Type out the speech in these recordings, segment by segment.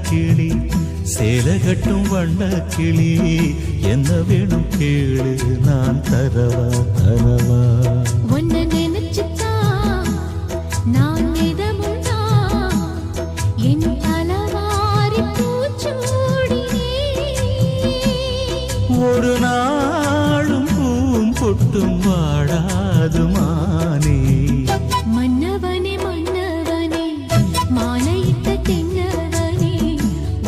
கிளி சேலகட்டும் வண்ண கிளி என்ன வேணும் கேளு நான் தரவா தரவா உன்னை நினைச்சுதான் நான் இதமுண்டா என் தலவாரி பூச்சூடினே ஒரு நாளும் பூம் பொட்டும் வாடாது மானே மன்னவனே மன்னவனே மாலையிட்ட தென்னவனே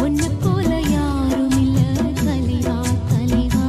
உன்னை போல யாரும் இல்ல தலைவா தலைவா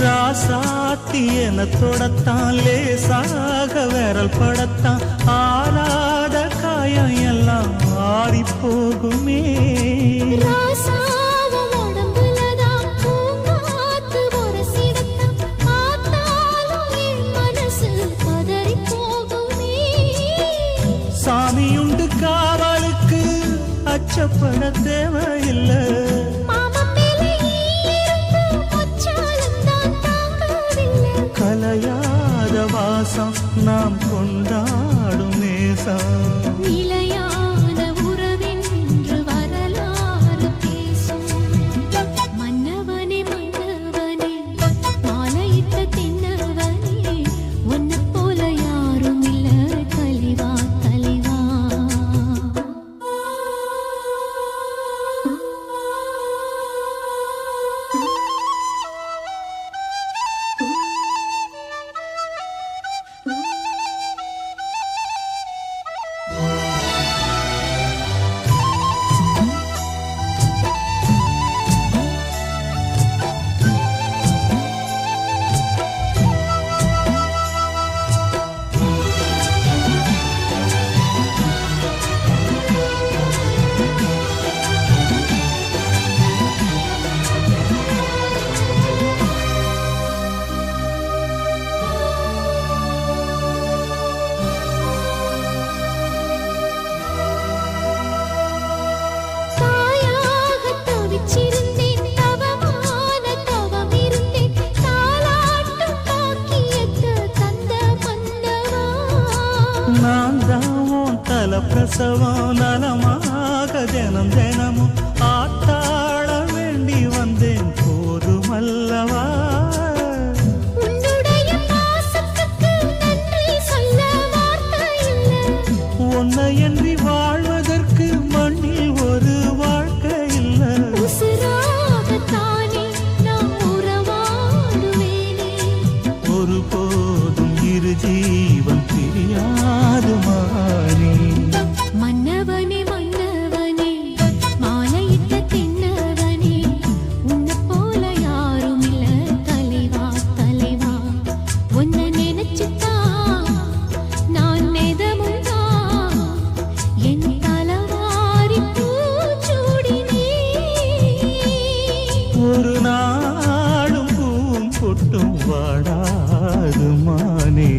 ராசாத்தி என தொடத்தான் லேசாக விரல் படத்தான் ஆறாத காயம் எல்லாம் ஆறி போகுமே ராசாவ உடம்புலதான் பூங்காத்து உரசிடத்தான் பார்த்தாலும் என் மனசு பதறி போகுமே சாமியுண்டு காவலுக்கு அச்சப்பட தேவையில்லை கலையாத வாசம் நாம் கொண்டாடும் நேசம் நிலையான உறவென்று வரலாறு பேசும் மன்னவனே மன்னவனே மாலையிட்ட தென்னவனே உன்னை போல யாரும் இல்ல தலைவா தலைவா நான் தான் தல பிரசவம் நலமாக தினம் தினமும் ஆத்தாள வேண்டி வந்தேன் போதுமல்லவா உன்னை என்று வாழ்வதற்கு மண்ணில் ஒரு வாழ்க்கை இல்லை ஒரு போதும் இரு ஜீவன் பிரியாது மாறி மன்னவனே மன்னவனே மாலையிட்ட தென்னவனே உன்னை போல யாரும் இல்ல தலைவா தலைவா உன்னை நினைச்சுதான் நான் நெதமுண்டா என் தலவாரி பூச்சூடினே ஒரு நாளும் பூம் பொட்டும் வாடாது மானே